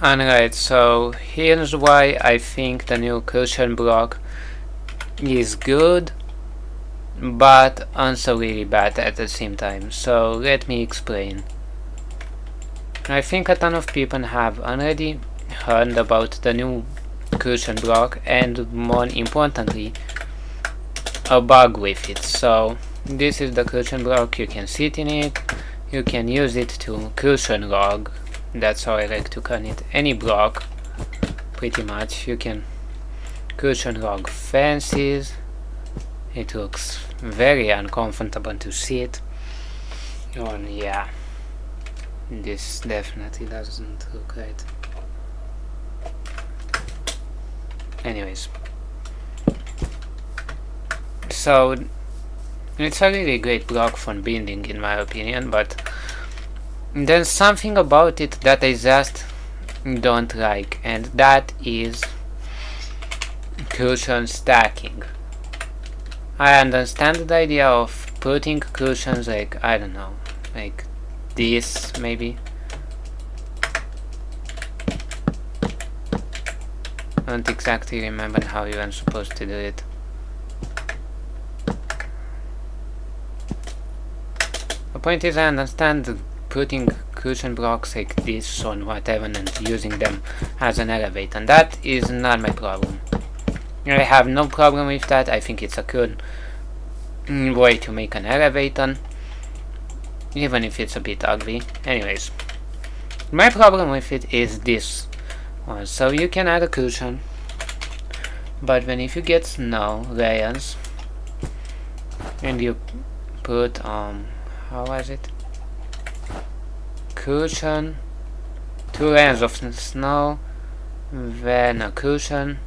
Alright, so here's why I think the new cushion block is good, but also really bad at the same time. So let me explain. I think a ton of people have already heard about the new cushion block and, more importantly, a bug with it. So this is the cushion block. You can sit in it, you can use it to cushion log. That's how I like to call it. Any block, pretty much. You can cushion log fences. It looks very uncomfortable to sit on. Yeah, this definitely doesn't look right. Anyways, so it's a really great block for building in my opinion, but there's something about it that I just don't like, and that is cushion stacking. I understand the idea of putting cushions like, I don't know, like this maybe. I don't exactly remember how you are supposed to do it. The point is, I understand putting cushion blocks like this on whatever and using them as an elevator, and that is not my problem. I have no problem with that. I think it's a good way to make an elevator, even if it's a bit ugly. Anyways, my problem with it is this one. So you can add a cushion, but when if you get snow layers and you put how was it? Cushion, 2 layers of snow, then a cushion,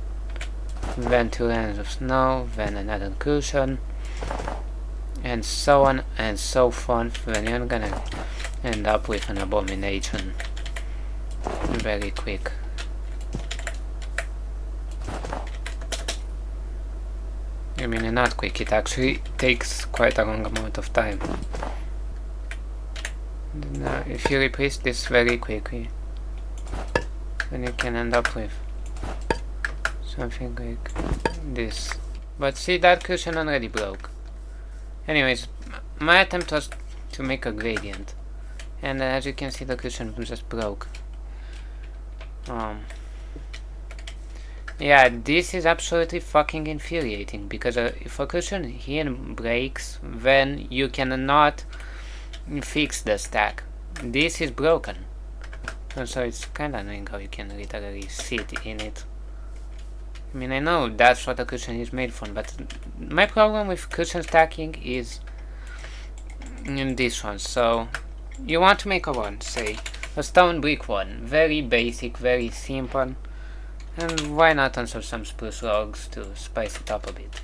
then 2 layers of snow, then another cushion, and so on and so forth. Then you're gonna end up with an abomination very quick. I mean, not quick, it actually takes quite a long amount of time. Now, if you replace this very quickly, then you can end up with something like this. But see, that cushion already broke. Anyways, my attempt was to make a gradient, and as you can see, the cushion just broke. Yeah, this is absolutely fucking infuriating, because if a cushion here breaks, then you cannot fix the stack. This is broken. So it's kinda annoying how you can literally sit in it. I mean, I know that's what a cushion is made for, but my problem with cushion stacking is in this one. So you want to make a one, say a stone brick one, very basic, very simple, and why not also some spruce logs to spice it up a bit.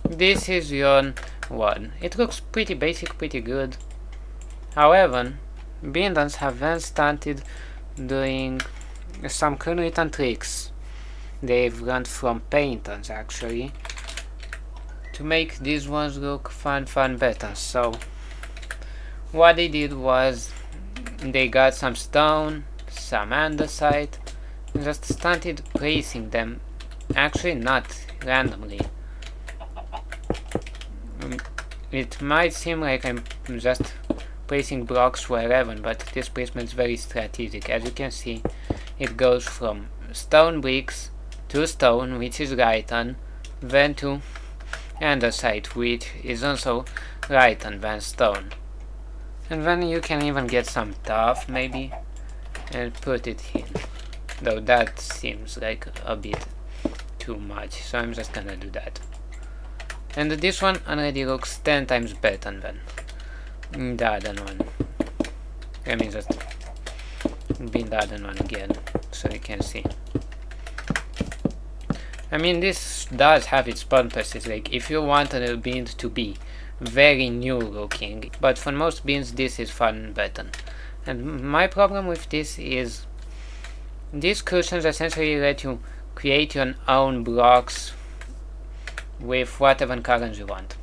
This is your one. It looks pretty basic, pretty good. However, builders have then started doing some cool little tricks they've learned from painters actually to make these ones look fun better. So what they did was they got some stone, some andesite, and just started placing them, actually not randomly. It might seem like I'm just placing blocks wherever, but this placement is very strategic. As you can see, it goes from stone bricks to stone, which is lighten, then to andesite, which is also lighten than stone. And then you can even get some tuff maybe and put it in, though that seems like a bit too much, so I'm just gonna do that. And this one already looks 10 times better than the other one. Let me just build the other one again so you can see. I mean, this does have its purposes, like if you want a build to be very new looking, but for most builds this is fun better. And my problem with this is these cushions essentially let you create your own blocks with whatever colors you want.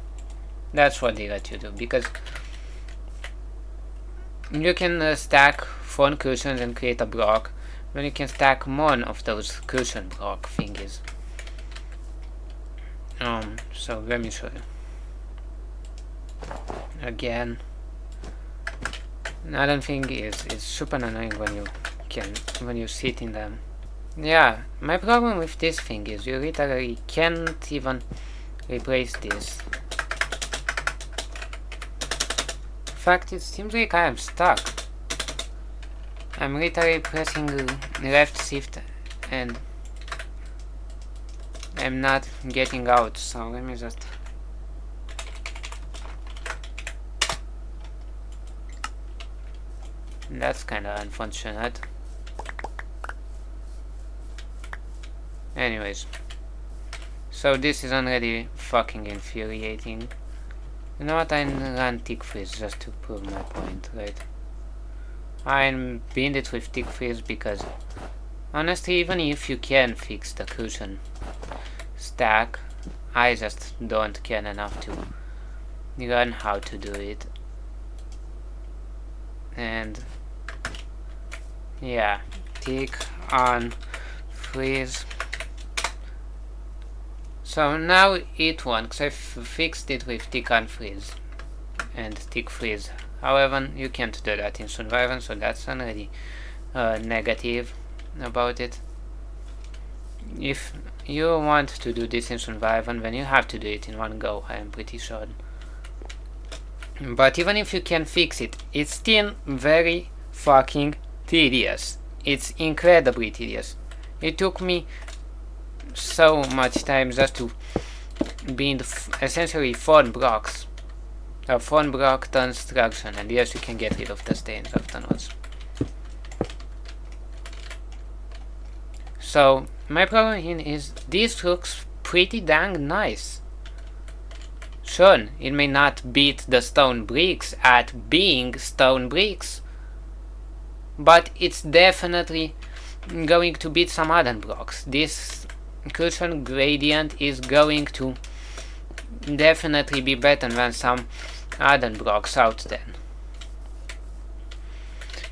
That's what they let you do, because you can stack phone cushions and create a block, then you can stack more of those cushion block thingies. So let me show you. Again, another thing is super annoying when you sit in them. Yeah, my problem with this thing is you literally can't even replace this. In fact, it seems like I am stuck. I'm literally pressing left shift and I'm not getting out, so let me just... That's kinda unfortunate. Anyways, so this is already fucking infuriating. You know what, I run tick freeze just to prove my point, right? I bind it with tick freeze because honestly, even if you can fix the cushion stack, I just don't care enough to learn how to do it. And yeah, tick on freeze. So now it won, because I fixed it with tick on freeze and tick freeze. However, you can't do that in Survivor, so that's already negative about it. If you want to do this in Survivor, then you have to do it in one go, I am pretty sure. But even if you can fix it, it's still very fucking tedious. It's incredibly tedious. It took me so much time just to bind essentially phone blocks. A phone block construction, and yes, you can get rid of the stains afterwards. So my problem here is this looks pretty dang nice. Sure, it may not beat the stone bricks at being stone bricks, but it's definitely going to beat some other blocks. This cushion gradient is going to definitely be better than some other blocks out there.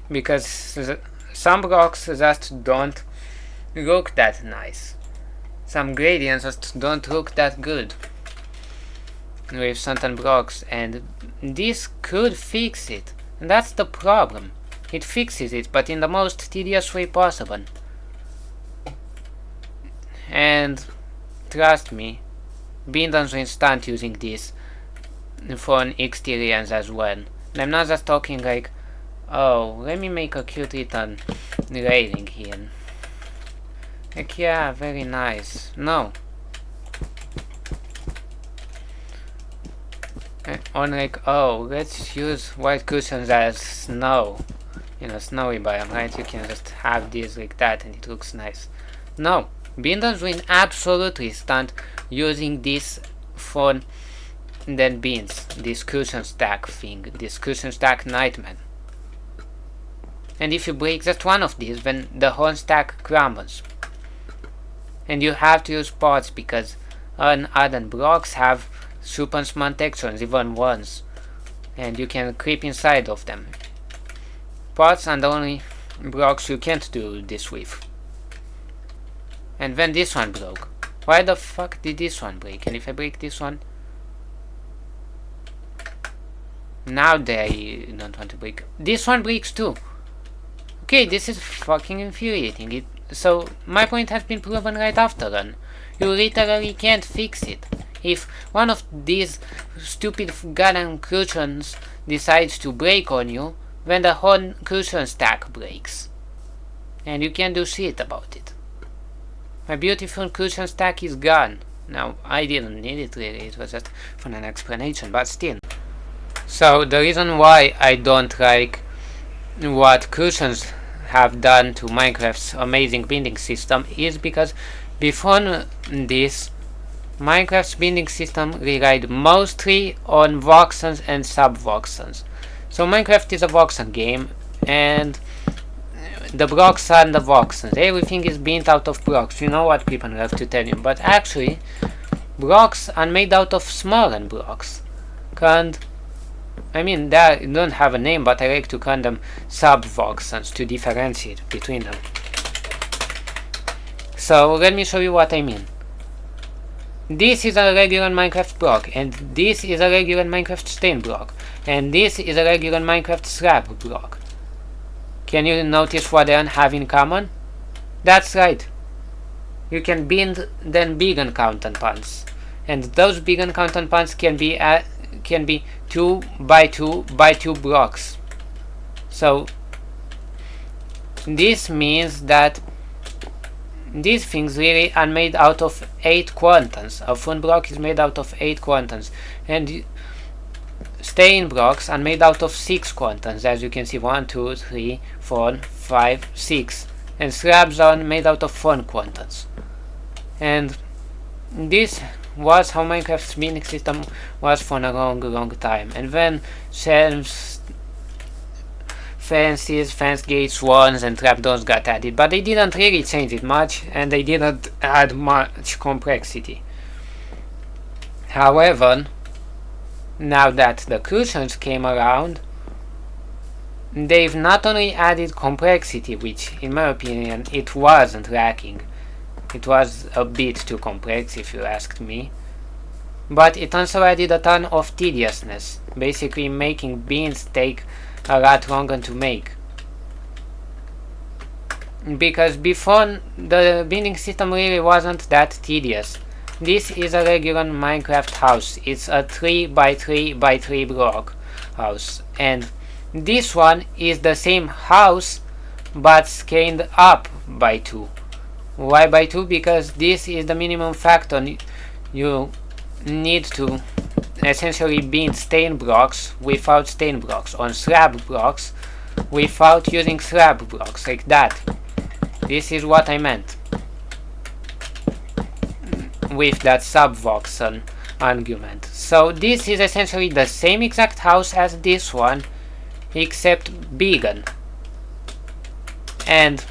Because some blocks just don't look that nice. Some gradients just don't look that good with certain blocks, and this could fix it. And that's the problem. It fixes it, but in the most tedious way possible. And trust me, Bindons will start using this for exteriors as well. And I'm not just talking like, oh, let me make a cute little railing here. Like, yeah, very nice. No. Or like, oh, let's use white cushions as snow. In a snowy biome, right? You can just have this like that and it looks nice. No. Bindons will absolutely start using this for then beans, this cushion stack thing, this cushion stack nightmare. And if you break just one of these, then the whole stack crumbles. And you have to use pots because other blocks have super small textures, even ones, and you can creep inside of them. Pots are the only blocks you can't do this with. And then this one broke. Why the fuck did this one break? And if I break this one, now they don't want to break. This one breaks too. Okay, this is fucking infuriating. So my point has been proven right after run. You literally can't fix it. If one of these stupid goddamn cushions decides to break on you, then the whole cushion stack breaks. And you can't do shit about it. My beautiful cushion stack is gone. Now, I didn't need it really, it was just for an explanation, but still. So, the reason why I don't like what cushions have done to Minecraft's amazing binding system is because before this, Minecraft's binding system relied mostly on voxels and sub-voxels. So Minecraft is a voxel game, and the blocks are the voxels. Everything is built out of blocks. You know what people love to tell you, but actually, blocks are made out of smaller blocks. And I mean, they don't have a name, but I like to call them sub-voxels to differentiate between them. So let me show you what I mean. This is a regular Minecraft block, and this is a regular Minecraft stain block, and this is a regular Minecraft slab block. Can you notice what they have in common? That's right. You can bind then big counterparts, and those big counterparts can be 2 by 2 by 2 blocks. So this means that these things really are made out of 8 quantities. A fun block is made out of 8 quantities, and stain blocks are made out of 6 quantities, as you can see, 1, 2, 3, 4, 5, 6, and slabs are made out of 4 quantities. And this was how Minecraft's binding system was for a long time. And then shelves, fences, fence gates, walls, and trapdoors got added, but they didn't really change it much, and they didn't add much complexity. However, now that the cushions came around, they've not only added complexity, which in my opinion it wasn't lacking, it was a bit too complex if you asked me, but it also added a ton of tediousness, basically making beans take a lot longer to make. Because before, the binding system really wasn't that tedious. This is a regular Minecraft house. It's a 3 by 3 by 3 block house, and this one is the same house but scaled up by 2. Why by 2? Because this is the minimum factor you need to essentially bind stain blocks without stain blocks, on slab blocks without using slab blocks, like that. This is what I meant with that sub-voxel argument. So this is essentially the same exact house as this one, except bigger. And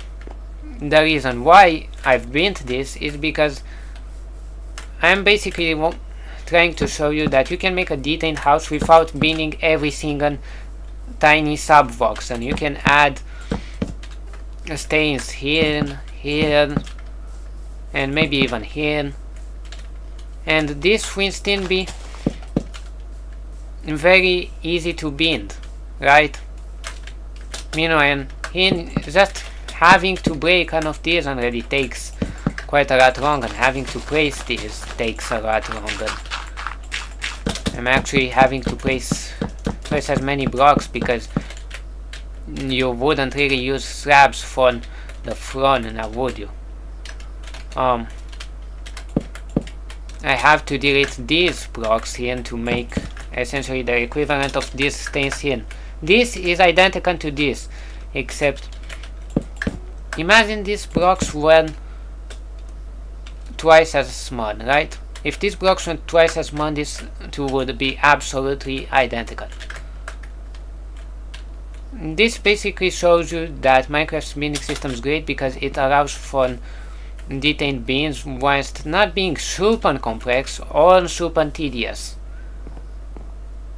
the reason why I've binned this is because I'm basically trying to show you that you can make a detailed house without binning every single tiny sub-voxel. You can add stains here, here, and maybe even here. And this will still be very easy to bind, right? Meanwhile, here just having to break one of these already takes quite a lot longer, and having to place these takes a lot longer. I'm actually having to place twice as many blocks because you wouldn't really use slabs for the front now, would you? I have to delete these blocks here to make essentially the equivalent of these stains here. This is identical to this, except imagine these blocks were twice as small, right? If these blocks were twice as small, these two would be absolutely identical. This basically shows you that Minecraft's binding system is great because it allows for detailed bins whilst not being super complex or super tedious.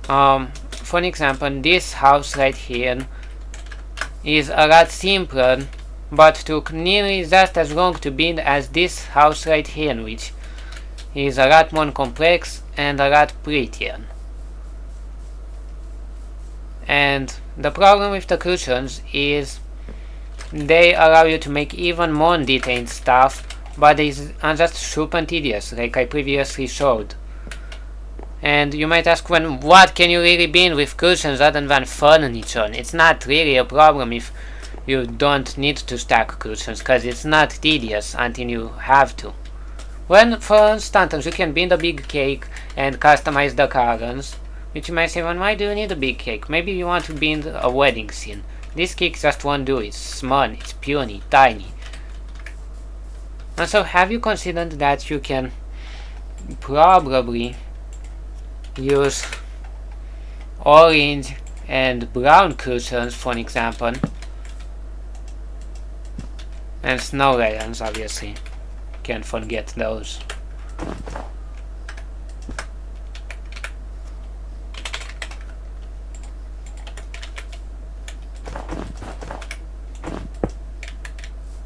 For example, this house right here is a lot simpler, but took nearly just as long to build as this house right here, which is a lot more complex and a lot prettier. And the problem with the cushions is they allow you to make even more detailed stuff, but they are just super tedious, like I previously showed. And you might ask, when what can you really build with cushions other than furniture? It's not really a problem if you don't need to stack cushions, because it's not tedious until you have to. When, for instance, you can build a big cake and customize the colors, which you might say, well, why do you need a big cake? Maybe you want to build a wedding scene. This cake just won't do. It's small, it's puny, tiny. And so have you considered that you can probably use orange and brown cushions, for example, and snow layers, obviously. Can't forget those.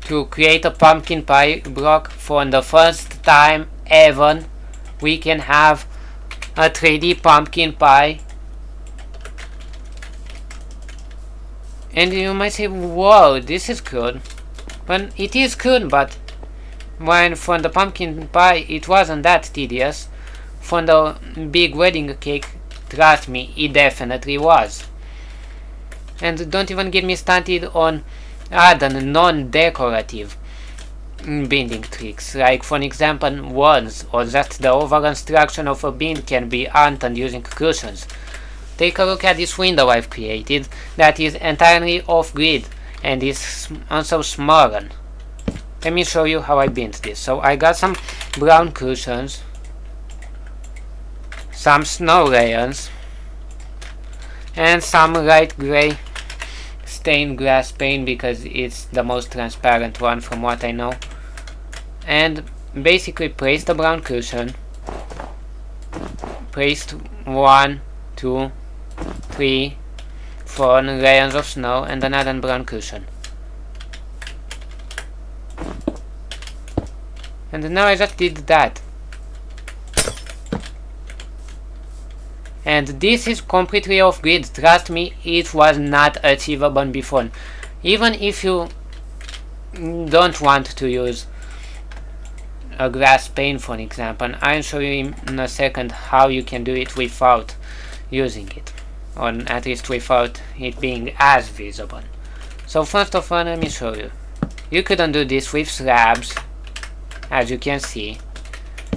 to create a pumpkin pie block for the first time ever. We can have a 3D pumpkin pie. And you might say, whoa, this is cool. Well, it is cool, but when for the pumpkin pie it wasn't that tedious. For the big wedding cake, trust me, it definitely was. And don't even get me started on other non-decorative binding tricks, like for example wands, or just the overall construction of a bind can be altered using cushions. Take a look at this window I've created that is entirely off-grid and is also smaller. Let me show you how I bind this. So I got some brown cushions, some snow layers, and some light gray stained glass pane because it's the most transparent one from what I know. And basically place the brown cushion, placed 1, 2, 3, 4 layers of snow and another brown cushion. And now I just did that. And this is completely off grid, trust me, it was not achievable before. Even if you don't want to use a glass pane for example, I'll show you in a second how you can do it without using it, or at least without it being as visible. So first of all, let me show you. You couldn't do this with slabs, as you can see.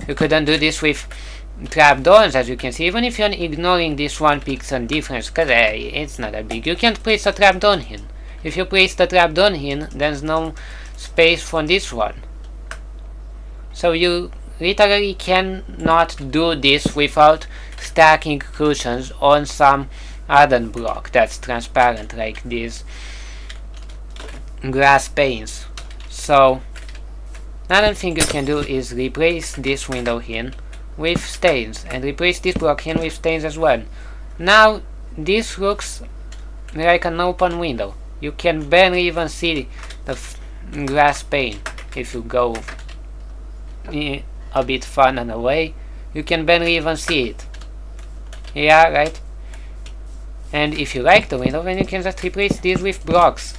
You couldn't do this with trapdoors, as you can see, even if you're ignoring this 1 pixel difference, because it's not that big. You can't place a trapdoor here. If you place the trapdoor here, there's no space for this one. So you literally cannot do this without stacking cushions on some other block that's transparent, like these glass panes. So another thing you can do is replace this window here with stains, and replace this block here with stains as well. Now this looks like an open window. You can barely even see the glass pane. If you go a bit far and away, you can barely even see it. Yeah, right? And if you like the window, then you can just replace this with blocks.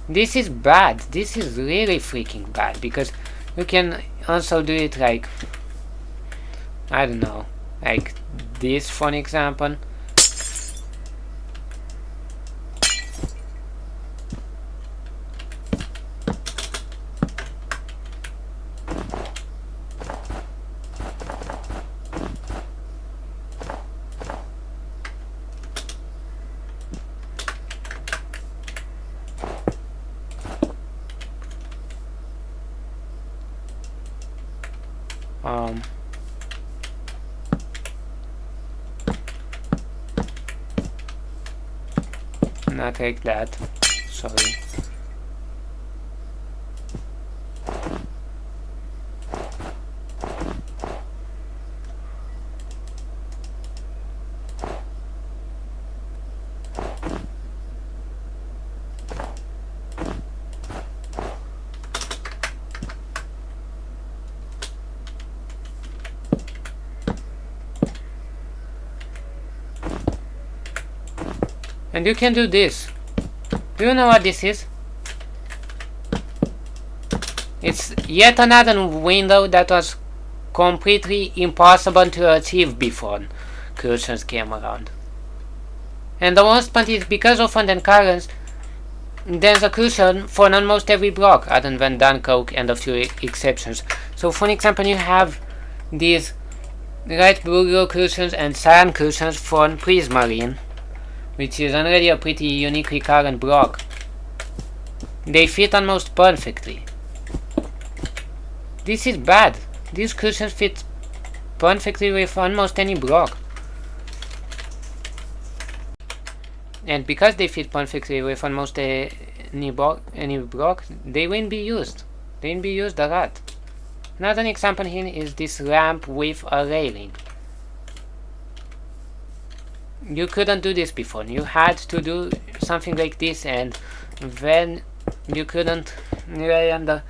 This is bad. This is really freaking bad, because you can also do it like, I don't know, like this for example. Not like that, sorry. And you can do this. Do you know what this is? It's yet another window that was completely impossible to achieve before cushions came around. And the worst part is, because of undercurrents, there's a cushion for almost every block, other than Dunkirk and a few exceptions. So for example, you have these light blue cushions and cyan cushions for Prismarine, which is already a pretty uniquely current block. They fit almost perfectly. This is bad. These cushions fit perfectly with almost any block. And because they fit perfectly with almost any block, they won't be used. They won't be used a lot. Another example here is this ramp with a railing. You couldn't do this before. You had to do something like this, and then you couldn't lay under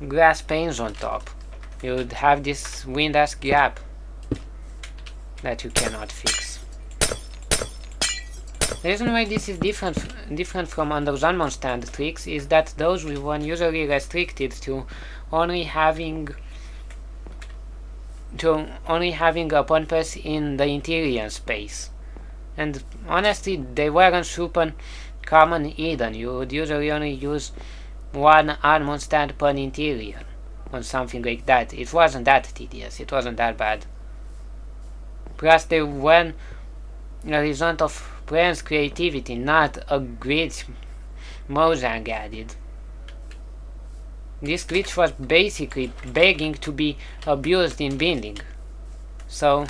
glass panes on top. You'd have this wind-ass gap that you cannot fix. The reason why this is different from under Zanmon stand tricks is that those were usually restricted to only having a pawn press in the interior space. And honestly, they weren't super common either. You would usually only use one Almond stand pawn interior on something like that. It wasn't that tedious, it wasn't that bad. Plus they were a result of players' creativity, not a glitch Mojang added. This glitch was basically begging to be abused in binding. So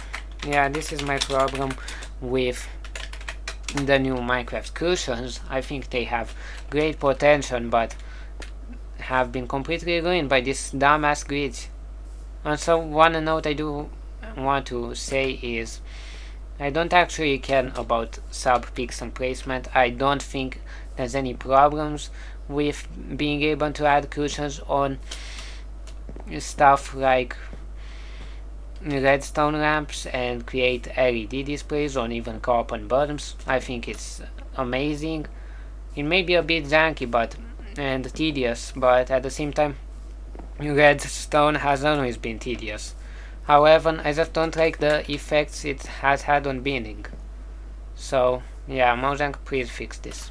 yeah, this is my problem with the new Minecraft cushions. I think they have great potential, but have been completely ruined by this dumbass glitch. Also, one note I do want to say is I don't actually care about sub-pixel placement. I don't think there's any problems with being able to add cushions on stuff like redstone lamps and create LED displays on even carbon bulbs. I think it's amazing. It may be a bit janky and tedious, but at the same time redstone has always been tedious. However, I just don't like the effects it has had on binding. So yeah, Mojang, please fix this.